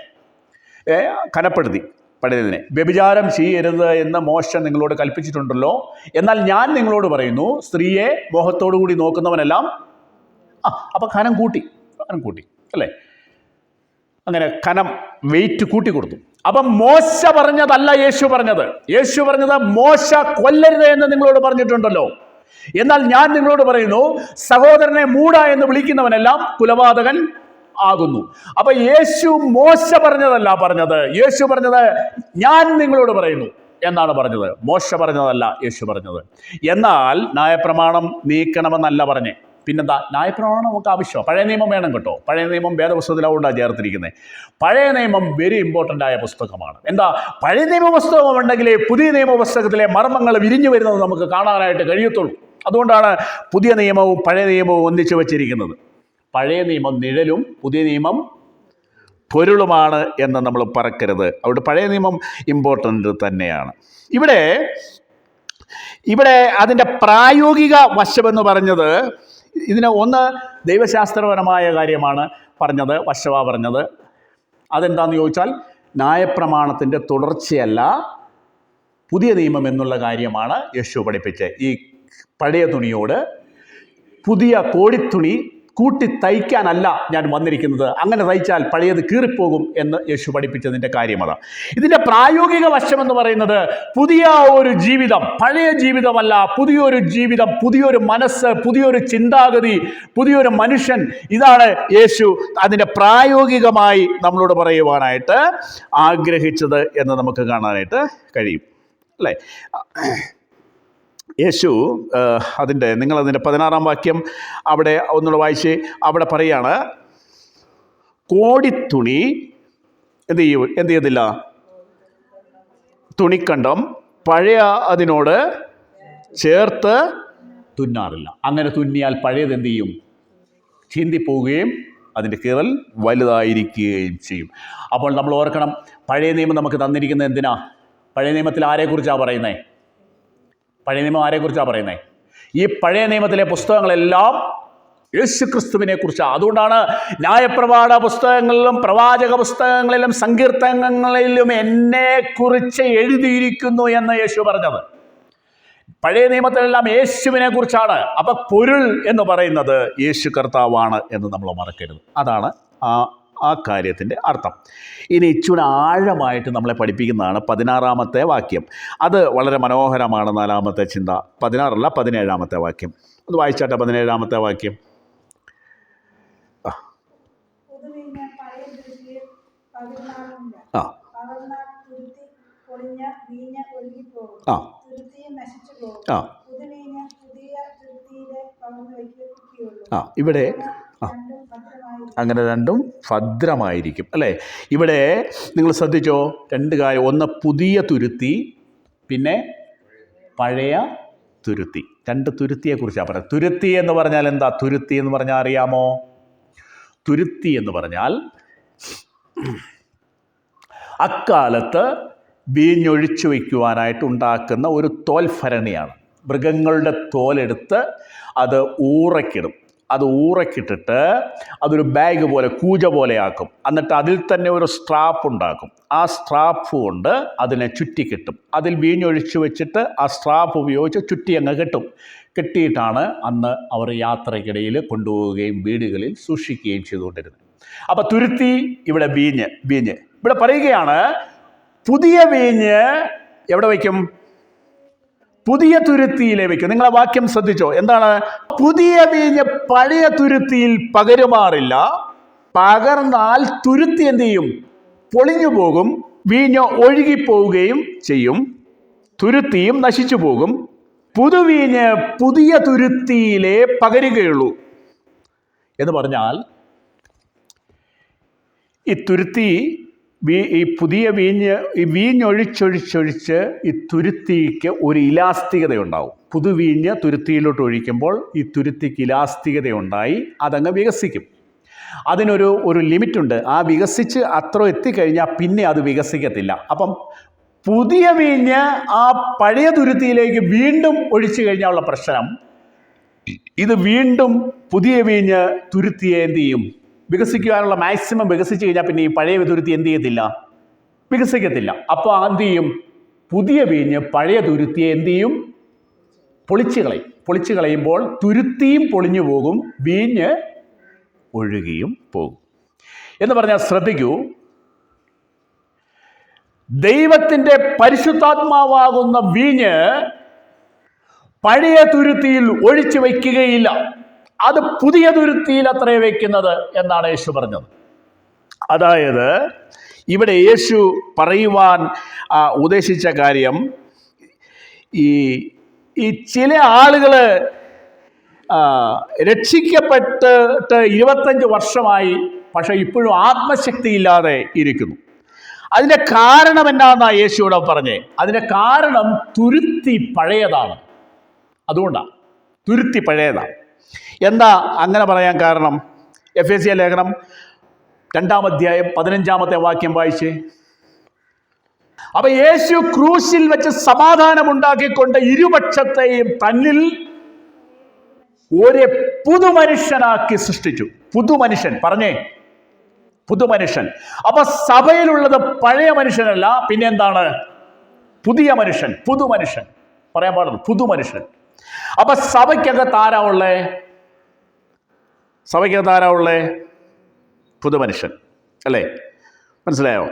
ഘനപ്പെടുത്തി. പഴയതിനെ വ്യഭിചാരം ചെയ്യരുത് എന്ന് മോശ നിങ്ങളോട് കൽപ്പിച്ചിട്ടുണ്ടല്ലോ, എന്നാൽ ഞാൻ നിങ്ങളോട് പറയുന്നു, സ്ത്രീയെ മോഹത്തോടു കൂടി നോക്കുന്നവനെല്ലാം അപ്പൊ ഘനം കൂട്ടി, അല്ലേ? അങ്ങനെ ഘനം വെയിറ്റ് കൂട്ടി കൊടുത്തു. അപ്പം മോശ പറഞ്ഞതല്ല യേശു പറഞ്ഞത് മോശ കൊല്ലരുത് എന്ന് നിങ്ങളോട് പറഞ്ഞിട്ടുണ്ടല്ലോ, എന്നാൽ ഞാൻ നിങ്ങളോട് പറയുന്നു, സഹോദരനെ മൂഢ എന്ന് വിളിക്കുന്നവനെല്ലാം കുലപാതകൻ ആകുന്നു. അപ്പൊ യേശു മോശ പറഞ്ഞതല്ല പറഞ്ഞത്, യേശു പറഞ്ഞത് ഞാൻ നിങ്ങളോട് പറയുന്നു എന്നാണ് പറഞ്ഞത്. മോശ പറഞ്ഞതല്ല യേശു പറഞ്ഞത്. എന്നാൽ ന്യായപ്രമാണം നീക്കണമെന്നല്ല പറഞ്ഞേ. പിന്നെന്താ? ന്യായപ്രമാണം നമുക്ക് ആവശ്യമാണ്. പഴയ നിയമം വേണം കേട്ടോ. പഴയ നിയമം വേദപുസ്തകത്തിലാവുകൊണ്ടാണ് ചേർത്തിരിക്കുന്നത്. പഴയ നിയമം വെരി ഇമ്പോർട്ടൻ്റ് ആയ പുസ്തകമാണ്. എന്താ? പഴയ നിയമ പുസ്തകം ഉണ്ടെങ്കിലേ പുതിയ നിയമ പുസ്തകത്തിലെ മർമ്മങ്ങൾ വിരിഞ്ഞു വരുന്നത് നമുക്ക് കാണാനായിട്ട് കഴിയത്തുള്ളൂ. അതുകൊണ്ടാണ് പുതിയ നിയമവും പഴയ നിയമവും ഒന്നിച്ചു വച്ചിരിക്കുന്നത്. പഴയ നിയമം നിഴലും പുതിയ നിയമം പൊരുളുമാണ് എന്ന് നമ്മൾ പറക്കരുത്. അവിടെ പഴയ നിയമം ഇമ്പോർട്ടൻ്റ് തന്നെയാണ്. ഇവിടെ അതിൻ്റെ പ്രായോഗിക വശമെന്ന് പറഞ്ഞത്, ഇതിന് ഒന്ന് ദൈവശാസ്ത്രപരമായ കാര്യമാണ് പറഞ്ഞത്. അതെന്താണെന്ന് ചോദിച്ചാൽ, ന്യായപ്രമാണത്തിൻ്റെ തുടർച്ചയല്ല പുതിയ നിയമം എന്നുള്ള കാര്യമാണ് യേശു പഠിപ്പിച്ചത്. ഈ പഴയ തുണിയോട് പുതിയ കോടിത്തുണി കൂട്ടി തയ്ക്കാനല്ല ഞാൻ വന്നിരിക്കുന്നത്, അങ്ങനെ തയ്ച്ചാൽ പഴയത് കീറിപ്പോകും എന്ന് യേശു പഠിപ്പിച്ചതിൻ്റെ കാര്യമതാണ്. ഇതിൻ്റെ പ്രായോഗിക വശമെന്ന് പറയുന്നത് പുതിയ ഒരു ജീവിതം, പഴയ ജീവിതമല്ല, പുതിയൊരു ജീവിതം, പുതിയൊരു മനസ്സ്, പുതിയൊരു ചിന്താഗതി, പുതിയൊരു മനുഷ്യൻ. ഇതാണ് യേശു അതിൻ്റെ പ്രായോഗികമായി നമ്മളോട് പറയുവാനായിട്ട് ആഗ്രഹിച്ചത് എന്ന് നമുക്ക് കാണാനായിട്ട് കഴിയും, അല്ലേ? യേശു നിങ്ങളതിൻ്റെ 16-ാം വാക്യം അവിടെ ഒന്നുകൂടെ വായിച്ച്, അവിടെ പറയാണ്, കോടിത്തുണി എന്ത് ചെയ്യത്തില്ല? തുണിക്കണ്ടം പഴയ അതിനോട് ചേർത്ത് തുന്നാറില്ല. അങ്ങനെ തുന്നിയാൽ പഴയത് എന്ത് ചെയ്യും? ചീന്തിപ്പോവുകയും അതിൻ്റെ കീറൽ വലുതായിരിക്കുകയും ചെയ്യും. അപ്പോൾ നമ്മൾ ഓർക്കണം, പഴയ നിയമം നമുക്ക് തന്നിരിക്കുന്നത് എന്തിനാ? പഴയ നിയമത്തിൽ ആരെക്കുറിച്ചാണ് പറയുന്നത്? ഈ പഴയ നിയമത്തിലെ പുസ്തകങ്ങളെല്ലാം യേശു ക്രിസ്തുവിനെ കുറിച്ചാണ്. അതുകൊണ്ടാണ് ന്യായപ്രമാണ പുസ്തകങ്ങളിലും പ്രവാചക പുസ്തകങ്ങളിലും സങ്കീർത്തനങ്ങളിലും എന്നെക്കുറിച്ച് എഴുതിയിരിക്കുന്നു എന്ന് യേശു പറഞ്ഞത്. പഴയ നിയമത്തിലെല്ലാം യേശുവിനെ കുറിച്ചാണ്. അപ്പൊ പൊരുൾ എന്ന് പറയുന്നത് യേശു കർത്താവാണ് എന്ന് നമ്മൾ മറക്കരുത്. അതാണ് ആ കാര്യത്തിൻ്റെ അർത്ഥം. ഇനി ഇച്ചിരി ആഴമായിട്ട് നമ്മളെ പഠിപ്പിക്കുന്നതാണ് 16-ാമത്തെ വാക്യം. അത് വളരെ മനോഹരമാണ്. 4-ാമത്തെ ചിന്ത. 16 അല്ല, 17-ാമത്തെ വാക്യം. അത് വായിച്ചാട്ടെ. 17-ാമത്തെ വാക്യം. ഇവിടെ അങ്ങനെ രണ്ടും ഭദ്രമായിരിക്കും, അല്ലേ? ഇവിടെ നിങ്ങൾ ശ്രദ്ധിച്ചോ, രണ്ട് കാര്യം. ഒന്ന് പുതിയ തുരുത്തി, പിന്നെ പഴയ തുരുത്തി. രണ്ട് തുരുത്തിയെക്കുറിച്ചാണ് പറയുന്നത്. തുരുത്തി എന്ന് പറഞ്ഞാൽ എന്താ? തുരുത്തി എന്ന് പറഞ്ഞാൽ അറിയാമോ? തുരുത്തി എന്ന് പറഞ്ഞാൽ അക്കാലത്ത് വീഞ്ഞൊഴിച്ചു വയ്ക്കുവാനായിട്ട് ഉണ്ടാക്കുന്ന ഒരു തോൽഭരണിയാണ്. മൃഗങ്ങളുടെ തോലെടുത്ത് അത് ഊറയ്ക്കിടും. അത് ഊറക്കിട്ടിട്ട് അതൊരു ബാഗ് പോലെ, കൂജ പോലെ ആക്കും. എന്നിട്ട് അതിൽ തന്നെ ഒരു സ്ട്രാപ്പ് ഉണ്ടാക്കും. ആ സ്ട്രാപ്പ് കൊണ്ട് അതിനെ ചുറ്റി കെട്ടും. അതിൽ വീഞ്ഞൊഴിച്ചു വെച്ചിട്ട് ആ സ്ട്രാപ്പ് ഉപയോഗിച്ച് ചുറ്റി അങ്ങ് കെട്ടും. കെട്ടിയിട്ടാണ് അന്ന് അവർ യാത്രയ്ക്കിടയിൽ കൊണ്ടുപോവുകയും വീടുകളിൽ സൂക്ഷിക്കുകയും ചെയ്തുകൊണ്ടിരുന്നത്. അപ്പം തുരുത്തി, ഇവിടെ വീഞ്ഞ്. ഇവിടെ പറയുകയാണ്, പുതിയ വീഞ്ഞ് എവിടെ വയ്ക്കും? പുതിയ തുരുത്തിയിലെ വയ്ക്കും. നിങ്ങളെ വാക്യം ശ്രദ്ധിച്ചോ? എന്താണ്? പുതിയ വീഞ്ഞ് പഴയ തുരുത്തിയിൽ പകരുമാറില്ല. പകർന്നാൽ തുരുത്തി എന്ത് ചെയ്യും? പൊളിഞ്ഞു പോകും. വീഞ്ഞ് ഒഴുകിപ്പോവുകയും ചെയ്യും. തുരുത്തിയും നശിച്ചു പോകും. പുതുവീഞ്ഞ് പുതിയ തുരുത്തിയിലേ പകരുകയുള്ളൂ. എന്ന് പറഞ്ഞാൽ ഈ തുരുത്തി ഈ പുതിയ വീഞ്ഞൊഴിച്ചൊഴിച്ചൊഴിച്ച് ഈ തുരുത്തിക്ക് ഒരു ഇലാസ്തികതയുണ്ടാവും. പുതുവീഞ്ഞ് തുരുത്തിയിലോട്ട് ഒഴിക്കുമ്പോൾ ഈ തുരുത്തിക്ക് ഇലാസ്തികതയുണ്ടായി അതങ്ങ് വികസിക്കും. അതിനൊരു ലിമിറ്റുണ്ട്. ആ വികസിച്ച് അത്ര എത്തിക്കഴിഞ്ഞാൽ പിന്നെ അത് വികസിക്കത്തില്ല. അപ്പം പുതിയ വീഞ്ഞ് ആ പഴയ തുരുത്തിയിലേക്ക് വീണ്ടും ഒഴിച്ചു കഴിഞ്ഞാലുള്ള പ്രശ്നം, ഇത് വീണ്ടും പുതിയ വീഞ്ഞ് തുരുത്തിയെ എന്ത് ചെയ്യും? വികസിക്കുവാനുള്ള മാക്സിമം വികസിച്ച് കഴിഞ്ഞാൽ പിന്നെ ഈ പഴയ തുരുത്തി എന്ത് ചെയ്യത്തില്ല? വികസിക്കത്തില്ല. അപ്പോൾ എന്ത് ചെയ്യും? പുതിയ വീഞ്ഞ് പഴയ തുരുത്തിയെ എന്ത് ചെയ്യും? പൊളിച്ചു കളയുമ്പോൾ തുരുത്തിയും പൊളിഞ്ഞു പോകും, വീഞ്ഞ് ഒഴുകിയും പോകും. എന്ന് പറഞ്ഞാൽ ശ്രദ്ധിക്കൂ, ദൈവത്തിൻ്റെ പരിശുദ്ധാത്മാവാകുന്ന വീഞ്ഞ് പഴയ തുരുത്തിയിൽ ഒഴിച്ചു വയ്ക്കുകയില്ല. അത് പുതിയ തുരുത്തിയിൽ അത്രേ വയ്ക്കുന്നത് എന്നാണ് യേശു പറഞ്ഞത്. അതായത് ഇവിടെ യേശു പറയുവാൻ ഉദ്ദേശിച്ച കാര്യം, ഈ ചില ആളുകൾ രക്ഷിക്കപ്പെട്ടിട്ട് 25 വർഷമായി, പക്ഷെ ഇപ്പോഴും ആത്മശക്തിയില്ലാതെ ഇരിക്കുന്നു. അതിൻ്റെ കാരണം എന്താണെന്നാണ് യേശു ഇവിടെ പറഞ്ഞേ? അതിൻ്റെ കാരണം തുരുത്തി പഴയതാണ്. അതുകൊണ്ടാണ് തുരുത്തി പഴയതാണ്. എന്താ അങ്ങനെ പറയാൻ കാരണം? എഫേസ്യ ലേഖനം 2-ാം അധ്യായം 15-ാമത്തെ വാക്യം വായിച്ചേ. അപ്പൊ യേശു ക്രൂശിൽ വെച്ച് സമാധാനമുണ്ടാക്കിക്കൊണ്ട് ഇരുപക്ഷത്തെയും തന്നിൽ ഒരു പുതുമനുഷ്യനാക്കി സൃഷ്ടിച്ചു. പുതുമനുഷ്യൻ പറഞ്ഞേ, പുതുമനുഷ്യൻ. അപ്പൊ സഭയിലുള്ളത് പഴയ മനുഷ്യനല്ല, പിന്നെ എന്താണ്? പുതിയ മനുഷ്യൻ, പുതുമനുഷ്യൻ പറയാൻ പാടുള്ളൂ, പുതുമനുഷ്യൻ. അപ്പൊ സഭയ്ക്കകത്ത് ആരാ ഉള്ളേ? സഭയ്ക്കകത്ത് ആരാ ഉള്ളേ? പുതുമനുഷ്യൻ അല്ലേ? മനസ്സിലായോ?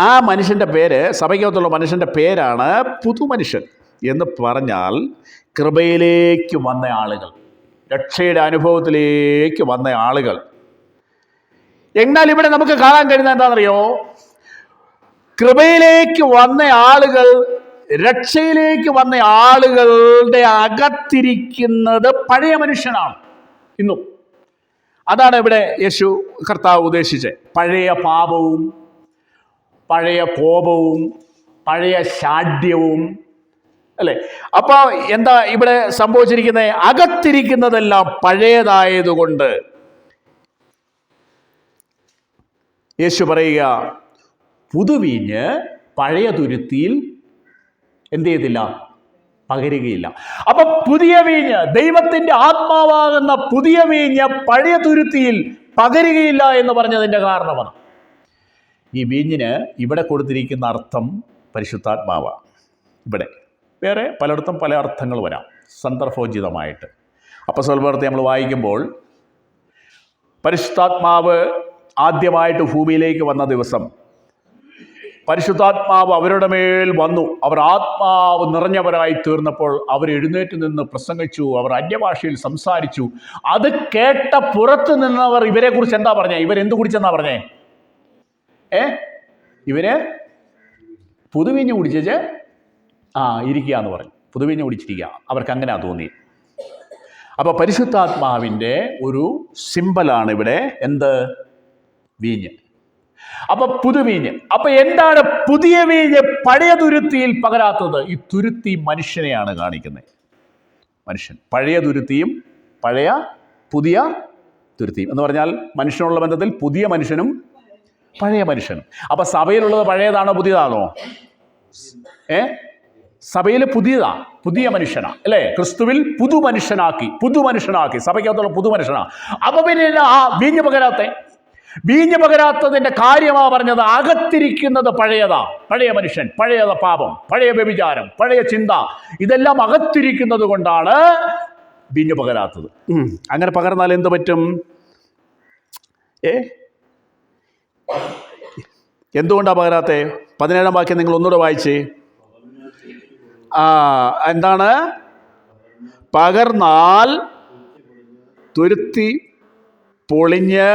ആ മനുഷ്യൻ്റെ പേര്, സഭയ്ക്കകത്തുള്ള മനുഷ്യൻ്റെ പേരാണ് പുതുമനുഷ്യൻ. എന്ന് പറഞ്ഞാൽ കൃപയിലേക്ക് വന്ന ആളുകൾ, രക്ഷയുടെ അനുഭവത്തിലേക്ക് വന്ന ആളുകൾ. എന്നാൽ ഇവിടെ നമുക്ക് കാണാൻ കഴിയുന്നത് എന്താണെന്നറിയോ? കൃപയിലേക്ക് വന്ന ആളുകൾ, രക്ഷയിലേക്ക് വന്ന ആളുകളുടെ അകത്തിരിക്കുന്നത് പഴയ മനുഷ്യനാണ് ഇന്നും. അതാണ് ഇവിടെ യേശു കർത്താവ് ഉദ്ദേശിച്ചത്. പഴയ പാപവും പഴയ കോപവും പഴയ ശാഠ്യവും അല്ലേ? അപ്പൊ എന്താ ഇവിടെ സംഭവിച്ചിരിക്കുന്നത്? അകത്തിരിക്കുന്നതെല്ലാം പഴയതായതുകൊണ്ട് യേശു പറയുക, പുതുവീഞ്ഞ് പഴയ തുരുത്തിയിൽ എന്ത് ചെയ്തില്ല? പകരുകയില്ല. അപ്പൊ പുതിയ വീഞ്ഞ്, ദൈവത്തിന്റെ ആത്മാവാകുന്ന പുതിയ വീഞ്ഞ് പഴയ തുരുത്തിയിൽ പകരുകയില്ല എന്ന് പറഞ്ഞതിൻ്റെ കാരണമാണ്. ഈ വീഞ്ഞിന് ഇവിടെ കൊടുത്തിരിക്കുന്ന അർത്ഥം പരിശുദ്ധാത്മാവാണ്. ഇവിടെ വേറെ പലയിടത്തും പല അർത്ഥങ്ങൾ വരാം സന്ദർഭോചിതമായിട്ട്. അപ്പോസ്തല പ്രവൃത്തി നമ്മൾ വായിക്കുമ്പോൾ പരിശുദ്ധാത്മാവ് ആദ്യമായിട്ട് ഭൂമിയിലേക്ക് വന്ന ദിവസം പരിശുദ്ധാത്മാവ് അവരുടെ മേൽ വന്നു. അവർ ആത്മാവ് നിറഞ്ഞവരായി തീർന്നപ്പോൾ അവർ എഴുന്നേറ്റ് നിന്ന് പ്രസംഗിച്ചു, അവർ അന്യഭാഷയിൽ സംസാരിച്ചു. അത് കേട്ട പുറത്ത് നിന്നവർ ഇവരെ കുറിച്ച് എന്താ പറഞ്ഞേ? ഇവരെന്ത് കുടിച്ചെന്നാ പറഞ്ഞേ? ഇവര് പുതുവീഞ്ഞ് കുടിച്ചേച്ച് ഇരിക്കുക എന്ന് പറഞ്ഞു. പുതുവീഞ്ഞ് കുടിച്ചിരിക്കുക, അവർക്ക് അങ്ങനെയാ തോന്നി. അപ്പൊ പരിശുദ്ധാത്മാവിൻ്റെ ഒരു സിമ്പലാണ് ഇവിടെ എന്ത്? വീഞ്ഞ്. അപ്പൊ പുതുവീഞ്ഞ്. അപ്പൊ എന്താണ് പുതിയ വീഞ്ഞ് പഴയ തുരുത്തിയിൽ പകരാത്തത്? ഈ തുരുത്തി മനുഷ്യനെയാണ് കാണിക്കുന്നത്. മനുഷ്യൻ, പഴയ തുരുത്തിയും പുതിയ തുരുത്തിയും എന്ന് പറഞ്ഞാൽ മനുഷ്യനുള്ള ബന്ധത്തിൽ പുതിയ മനുഷ്യനും പഴയ മനുഷ്യനും. അപ്പൊ സഭയിലുള്ളത് പഴയതാണോ പുതിയതാണോ? സഭയിൽ പുതിയ മനുഷ്യനാ അല്ലേ? ക്രിസ്തുവിൽ പുതുമനുഷ്യനാക്കി സഭയ്ക്കകത്തുള്ള പുതുമനുഷ്യനാ. അപ്പൊ പിന്നെ ആ വീഞ്ഞ് പകരാത്തതിന്റെ കാര്യമാ പറഞ്ഞത്. അകത്തിരിക്കുന്നത് പഴയതാ, പഴയ മനുഷ്യൻ, പഴയ പാപം, പഴയ വ്യഭിചാരം, പഴയ ചിന്ത, ഇതെല്ലാം അകത്തിരിക്കുന്നത് കൊണ്ടാണ് വീഞ്ഞ് പകരാത്തത്. അങ്ങനെ പകർന്നാൽ എന്ത് പറ്റും? എന്തുകൊണ്ടാണ് പകരാത്തേ? 17-ാം വാക്യം നിങ്ങൾ ഒന്നുകൂടെ വായിച്ചേ. എന്താണ്? പകർന്നാൽ തുരുത്തി പൊളിഞ്ഞ്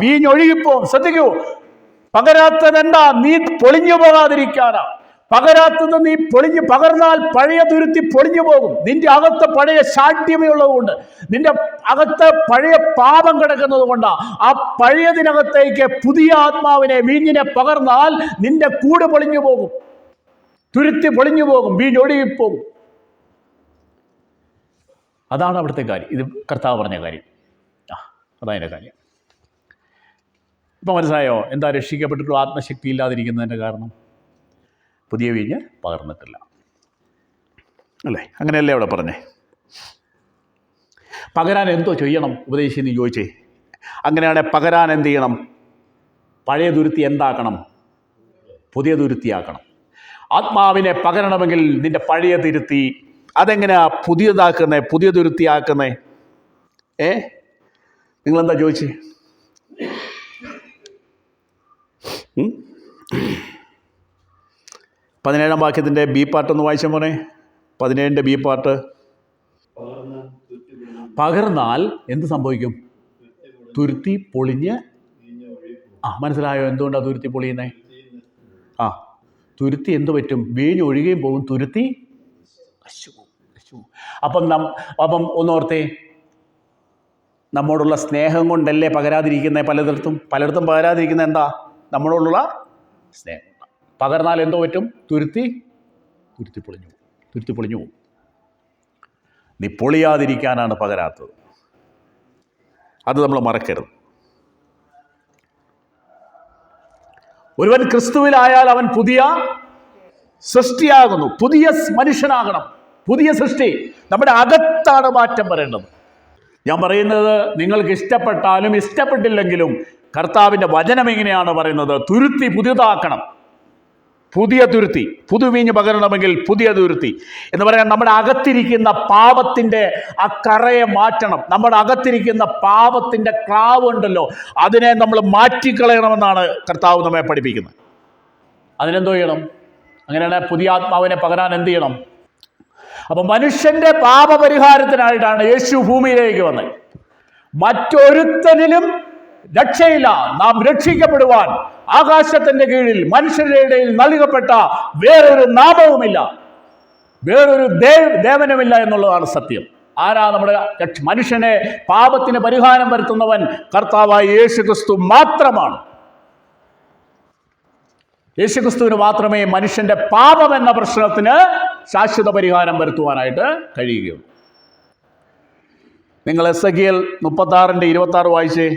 വീഞ്ഞൊഴുകിപ്പോ. ശ്രദ്ധിക്കൂ, പകരാത്തത് എന്താ? നീ പൊളിഞ്ഞു പോകാതിരിക്കാനാ. പകരാത്തത് നീ പകർന്നാൽ പഴയ തുരുത്തി പൊളിഞ്ഞു പോകും. നിന്റെ അകത്ത് പഴയ ശാഠ്യമയുള്ളതുകൊണ്ട്, നിന്റെ അകത്ത് പഴയ പാപം കിടക്കുന്നത് കൊണ്ടാണ്. ആ പഴയതിനകത്തേക്ക് പുതിയ ആത്മാവിനെ, വീഞ്ഞിനെ പകർന്നാൽ നിന്റെ കൂട് പൊളിഞ്ഞു പോകും, തുരുത്തി പൊളിഞ്ഞു പോകും, വീഞ്ഞൊഴുകിപ്പോകും. അതാണ് അവിടുത്തെ കാര്യം. ഇത് കർത്താവ് പറഞ്ഞ കാര്യം. അതതിൻ്റെ കാര്യം. ഇപ്പം മനസ്സിലായോ എന്താ രക്ഷിക്കപ്പെട്ടിട്ടുള്ള ആത്മശക്തി ഇല്ലാതിരിക്കുന്നതിൻ്റെ കാരണം? പുതിയ വീഞ്ഞ് പകർന്നിട്ടില്ല, അല്ലേ? അങ്ങനെയല്ലേ അവിടെ പറഞ്ഞേ? പകരാൻ എന്തോ ചെയ്യണം ഉപദേശിന്ന് ചോദിച്ചേ. അങ്ങനെയാണെങ്കിൽ പകരാൻ എന്ത് ചെയ്യണം? പഴയ തുരുത്തി എന്താക്കണം? പുതിയ തുരുത്തിയാക്കണം. ആത്മാവിനെ പകരണമെങ്കിൽ നിന്റെ പഴയ തുരുത്തി അതെങ്ങനെയാ പുതിയതാക്കുന്നേ, പുതിയ തുരുത്തിയാക്കുന്നേ? നിങ്ങളെന്താ ചോദിച്ചേ? 17-ാം വാക്യത്തിൻ്റെ ബി പാർട്ട് ഒന്ന് വായിച്ചാൽ പോണേ. 17-ന്റെ ബി പാർട്ട്. പകർന്നാൽ എന്ത് സംഭവിക്കും? തുരുത്തി പൊളിഞ്ഞ്. മനസ്സിലായോ എന്തുകൊണ്ടാണ് തുരുത്തി പൊളിയുന്നേ? തുരുത്തി എന്തു പറ്റും? വീഞ്ഞ് ഒഴുകുകയും പോകും, തുരുത്തി നശിച്ചു പോകും. അപ്പം ഒന്നോർത്തേ, നമ്മോടുള്ള സ്നേഹം കൊണ്ടല്ലേ പകരാതിരിക്കുന്നത്? പലയിടത്തും പകരാതിരിക്കുന്നത് എന്താ? നമ്മളോടുള്ള സ്നേഹം. പകർന്നാൽ എന്തോ പറ്റും? തുരുത്തി പൊളിഞ്ഞു പോകും. നീ പൊളിയാതിരിക്കാനാണ് പകരാത്തത്. അത് നമ്മൾ മറക്കരുത്. ഒരുവൻ ക്രിസ്തുവിലായാൽ അവൻ പുതിയ സൃഷ്ടിയാകുന്നു. പുതിയ മനുഷ്യനാകണം, പുതിയ സൃഷ്ടി. നമ്മുടെ അകത്താണ് മാറ്റം വരേണ്ടത്. ഞാൻ പറയുന്നത് നിങ്ങൾക്ക് ഇഷ്ടപ്പെട്ടാലും ഇഷ്ടപ്പെട്ടില്ലെങ്കിലും കർത്താവിൻ്റെ വചനം എങ്ങനെയാണ് പറയുന്നത്? തുരുത്തി പുതിയതാക്കണം. പുതിയ തുരുത്തി, പുതുവീഞ്ഞ് പകരണമെങ്കിൽ പുതിയ തുരുത്തി എന്ന് പറയാൻ നമ്മുടെ അകത്തിരിക്കുന്ന പാപത്തിൻ്റെ ആ കറയെ മാറ്റണം. നമ്മുടെ അകത്തിരിക്കുന്ന പാപത്തിൻ്റെ ക്ലാവ് ഉണ്ടല്ലോ, അതിനെ നമ്മൾ മാറ്റിക്കളയണമെന്നാണ് കർത്താവ് നമ്മെ പഠിപ്പിക്കുന്നത്. അതിനെന്തോ ചെയ്യണം? അങ്ങനെയാണ് പുതിയ ആത്മാവിനെ പകരാൻ എന്ത് ചെയ്യണം? അപ്പം മനുഷ്യൻ്റെ പാപപരിഹാരത്തിനായിട്ടാണ് യേശു ഭൂമിയിലേക്ക് വന്നത്. മറ്റൊരുത്തനിലും രക്ഷയില്ല. നാം രക്ഷിക്കപ്പെടുവാൻ ആകാശത്തിന്റെ കീഴിൽ മനുഷ്യരുടെ ഇടയിൽ നൽകപ്പെട്ട വേറൊരു നാമവുമില്ല, വേറൊരു ദേവനുമില്ല എന്നുള്ളതാണ് സത്യം. ആരാ നമ്മുടെ മനുഷ്യനെ പാപത്തിന് പരിഹാരം വരുത്തുന്നവൻ? കർത്താവായ യേശുക്രിസ്തു മാത്രമാണ്. യേശുക്രിസ്തുവിന് മാത്രമേ മനുഷ്യന്റെ പാപം എന്ന പ്രശ്നത്തിന് ശാശ്വത പരിഹാരം വരുത്തുവാനായിട്ട് കഴിയുകയുള്ളൂ. നിങ്ങൾ എസെക്കിയേൽ 36-26 വായിച്ചേ.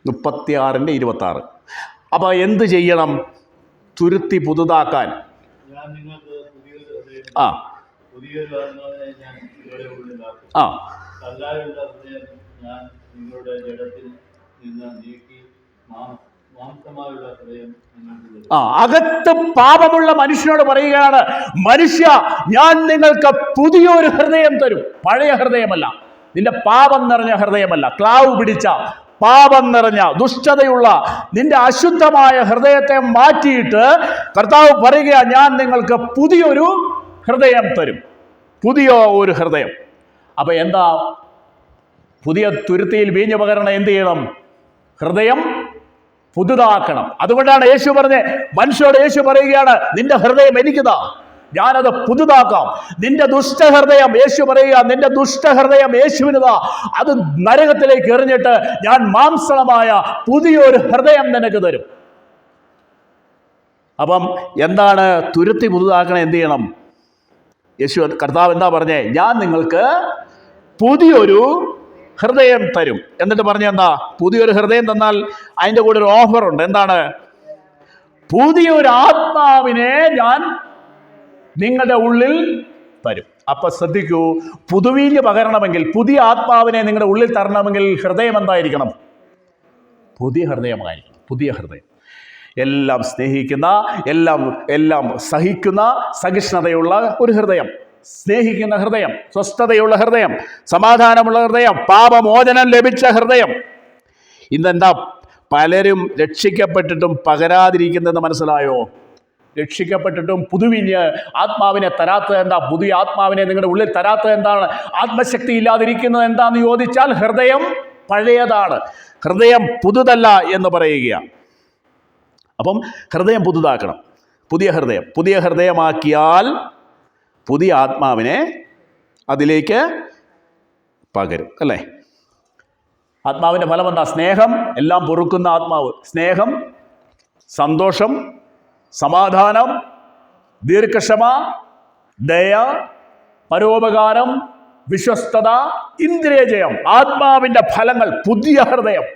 36-26. അപ്പോൾ എന്ത് ചെയ്യണം? തുരുത്തി പുതുതാക്കാൻ അകത്ത് പാപമുള്ള മനുഷ്യനോട് പറയുകയാണ്, മനുഷ്യ, ഞാൻ നിങ്ങൾക്ക് പുതിയൊരു ഹൃദയം തരും. പഴയ ഹൃദയമല്ല, നിന്റെ പാപം നിറഞ്ഞ ഹൃദയമല്ല, ക്ലാവ് പിടിച്ച പാപം നിറഞ്ഞ ദുഷ്ടതയുള്ള നിന്റെ അശുദ്ധമായ ഹൃദയത്തെ മാറ്റിയിട്ട് കർത്താവ് പറയുക, ഞാൻ നിങ്ങൾക്ക് പുതിയൊരു ഹൃദയം തരും. പുതിയ ഒരു ഹൃദയം. അപ്പൊ എന്താ? പുതിയ തുരുത്തിയിൽ വീഞ്ഞു പകരണം എന്ത് ചെയ്യണം? ഹൃദയം പുതുതാക്കണം. അതുകൊണ്ടാണ് യേശു പറഞ്ഞത്, മനുഷ്യരോട് യേശു പറയുകയാണ്, നിന്റെ ഹൃദയം എനിക്കിതാ, ഞാനത് പുതുതാക്കാം. നിന്റെ ദുഷ്ടഹൃദയം, യേശു പറയുക, നിന്റെ ദുഷ്ടഹൃദയം യേശുവിനുതാ, അത് നരകത്തിലേക്ക് എറിഞ്ഞിട്ട് ഞാൻ മാംസളമായ പുതിയൊരു ഹൃദയം നിനക്ക് തരും. അപ്പം എന്താണ് തുരുത്തി പുതുതാക്കണം? എന്ത് ചെയ്യണം? യേശു കർത്താവ് എന്താ പറഞ്ഞേ? ഞാൻ നിങ്ങൾക്ക് പുതിയൊരു ഹൃദയം തരും. എന്നിട്ട് പറഞ്ഞ എന്താ? പുതിയൊരു ഹൃദയം തന്നാൽ അതിൻ്റെ കൂടെ ഒരു ഓഫറുണ്ട്. എന്താണ്? പുതിയൊരു ആത്മാവിനെ ഞാൻ നിങ്ങളുടെ ഉള്ളിൽ തരും. അപ്പൊ ശ്രദ്ധിക്കൂ, പുതുവീഞ്ഞ് പകരണമെങ്കിൽ, പുതിയ ആത്മാവിനെ നിങ്ങളുടെ ഉള്ളിൽ തരണമെങ്കിൽ ഹൃദയം എന്തായിരിക്കണം? പുതിയ ഹൃദയമായിരിക്കണം. പുതിയ ഹൃദയം, എല്ലാം സ്നേഹിക്കുന്ന, എല്ലാം സഹിക്കുന്ന, സഹിഷ്ണുതയുള്ള ഒരു ഹൃദയം, സ്നേഹിക്കുന്ന ഹൃദയം, സ്വസ്ഥതയുള്ള ഹൃദയം, സമാധാനമുള്ള ഹൃദയം, പാപമോചനം ലഭിച്ച ഹൃദയം. ഇന്നെന്താ പലരും രക്ഷിക്കപ്പെട്ടിട്ടും പകരാതിരിക്കുന്നതെന്ന് മനസ്സിലായോ? രക്ഷിക്കപ്പെട്ടിട്ടും പുതുവിഞ്ഞ് ആത്മാവിനെ തരാത്തത് എന്താ? പുതിയ ആത്മാവിനെ നിങ്ങളുടെ ഉള്ളിൽ തരാത്തത് എന്താണ്? ആത്മശക്തി ഇല്ലാതിരിക്കുന്നത് എന്താണെന്ന് ചോദിച്ചാൽ ഹൃദയം പഴയതാണ്, ഹൃദയം പുതുതല്ല എന്ന് പറയുക. അപ്പം ഹൃദയം പുതുതാക്കണം. പുതിയ ഹൃദയമാക്കിയാൽ പുതിയ ആത്മാവിനെ അതിലേക്ക് പകരും, അല്ലേ? ആത്മാവിൻ്റെ ഫലം എന്താ? സ്നേഹം, എല്ലാം പൊറുക്കുന്ന ആത്മാവ്. സ്നേഹം, സന്തോഷം, സമാധാനം, ദീർഘക്ഷമ, ദയ, പരോപകാരം, വിശ്വസ്തത, ഇന്ദ്രിയജയം. ആത്മാവിൻ്റെ ഫലങ്ങൾ. പുതിയ ഹൃദയം.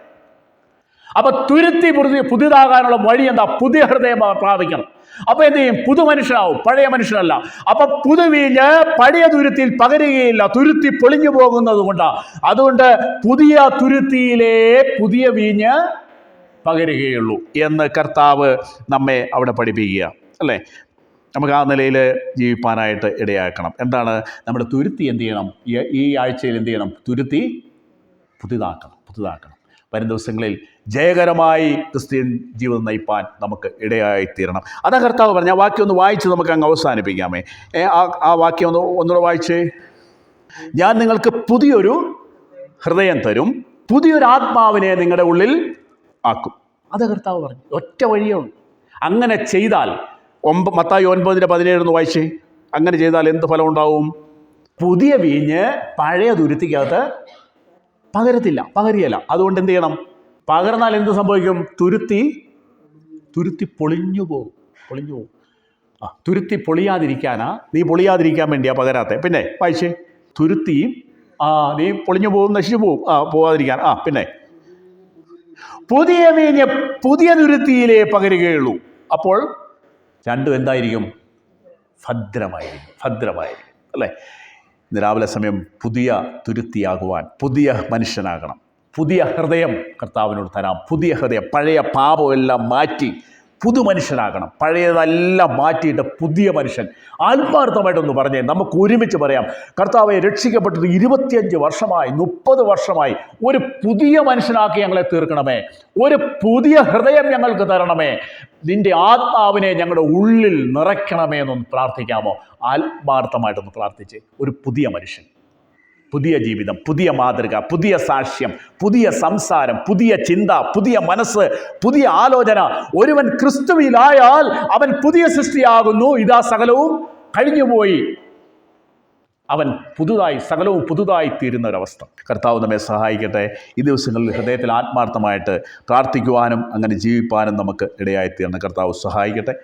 അപ്പൊ തുരുത്തി പുതിയതാകാനുള്ള വഴി എന്താ? പുതിയ ഹൃദയം പ്രാപിക്കണം. അപ്പൊ എന്ത് ചെയ്യും? പുതുമനുഷ്യനാവും, പഴയ മനുഷ്യനല്ല. അപ്പൊ പുതുവീഞ്ഞ് പഴയ തുരുത്തിയിൽ പകരുകയില്ല, തുരുത്തി പൊളിഞ്ഞു പോകുന്നത് കൊണ്ടാണ്. അതുകൊണ്ട് പുതിയ തുരുത്തിയിലെ പുതിയ വീഞ്ഞ് പകരുകയുള്ളൂ എന്ന് കർത്താവ് നമ്മെ അവിടെ പഠിപ്പിക്കുക, അല്ലേ? നമുക്ക് ആ നിലയിൽ ജീവിപ്പാനായിട്ട് ഇടയാക്കണം. എന്താണ് നമ്മുടെ തുരുത്തി? എന്ത് ചെയ്യണം? ഈ ആഴ്ചയിൽ എന്ത് ചെയ്യണം? തുരുത്തി പുതുതാക്കണം. വരും ദിവസങ്ങളിൽ ജയകരമായി ക്രിസ്ത്യൻ ജീവിതം നയിപ്പാൻ നമുക്ക് ഇടയായിത്തീരണം. അതാ കർത്താവ് പറഞ്ഞു. ആ വാക്യം ഒന്ന് വായിച്ച് നമുക്ക് അങ്ങ് അവസാനിപ്പിക്കാമേ. ആ വാക്യം ഒന്നുകൂടെ വായിച്ചേ. ഞാൻ നിങ്ങൾക്ക് പുതിയൊരു ഹൃദയം തരും, പുതിയൊരു ആത്മാവിനെ നിങ്ങളുടെ ഉള്ളിൽ ആക്കും. അത് കർത്താവ് പറഞ്ഞു. ഒറ്റ വഴിയേ ഉള്ളൂ. അങ്ങനെ ചെയ്താൽ മത്തായി 9:17 വായിച്ചേ. അങ്ങനെ ചെയ്താൽ എന്ത് ഫലം ഉണ്ടാവും? പുതിയ വീഞ്ഞ് പഴയ തുരുത്തിക്കകത്ത് പകരിയല്ല. അതുകൊണ്ട് എന്ത് ചെയ്യണം? പകർന്നാൽ എന്ത് സംഭവിക്കും? തുരുത്തി പൊളിഞ്ഞു പോകും. തുരുത്തി പൊളിയാതിരിക്കാനാ, നീ പൊളിയാതിരിക്കാൻ വേണ്ടിയാ പകരാത്തെ. പിന്നെ വായിച്ചേ. തുരുത്തി നീ പൊളിഞ്ഞു പോകും, നശിച്ചു പോകും. പോകാതിരിക്കാൻ. പിന്നെ പുതിയ വീഞ്ഞ് പുതിയ തുരുത്തിയിലേ പകരുകയുള്ളൂ. അപ്പോൾ രണ്ടും എന്തായിരിക്കും? ഭദ്രമായിരിക്കും, അല്ലേ? ഇന്ന് രാവിലെ സമയം പുതിയ തുരുത്തിയാകുവാൻ, പുതിയ മനുഷ്യനാകണം. പുതിയ ഹൃദയം കർത്താവിനോട് തരാം. പുതിയ ഹൃദയം, പഴയ പാപമെല്ലാം മാറ്റി പുതുമനുഷ്യനാകണം. പഴയതെല്ലാം മാറ്റിയിട്ട് പുതിയ മനുഷ്യൻ. ആത്മാർത്ഥമായിട്ടൊന്ന് പറഞ്ഞേ, നമുക്ക് ഒരുമിച്ച് പറയാം. കർത്താവെ, രക്ഷിക്കപ്പെട്ടിട്ട് 25 വർഷമായി, 30 വർഷമായി. ഒരു പുതിയ മനുഷ്യനാക്കി ഞങ്ങളെ തീർക്കണമേ. ഒരു പുതിയ ഹൃദയം ഞങ്ങൾക്ക് തരണമേ. നിന്റെ ആത്മാവിനെ ഞങ്ങളുടെ ഉള്ളിൽ നിറയ്ക്കണമേ എന്നൊന്ന് പ്രാർത്ഥിക്കാമോ? ആത്മാർത്ഥമായിട്ടൊന്ന് പ്രാർത്ഥിച്ച്. ഒരു പുതിയ മനുഷ്യൻ, പുതിയ ജീവിതം, പുതിയ മാതൃക, പുതിയ സാക്ഷ്യം, പുതിയ സംസാരം, പുതിയ ചിന്ത, പുതിയ മനസ്സ്, പുതിയ ആലോചന. ഒരുവൻ ക്രിസ്തുവിലായാൽ അവൻ പുതിയ സൃഷ്ടിയാകുന്നു. ഇതാ സകലവും കഴിഞ്ഞുപോയി, അവൻ സകലവും പുതുതായി തീരുന്ന ഒരവസ്ഥ. കർത്താവ് നമ്മെ സഹായിക്കട്ടെ. ഈ ദിവസങ്ങളിൽ ഹൃദയത്തിൽ ആത്മാർത്ഥമായിട്ട് പ്രാർത്ഥിക്കുവാനും അങ്ങനെ ജീവിപ്പാനും നമുക്ക് ഇടയായിത്തീരണം. കർത്താവ് സഹായിക്കട്ടെ.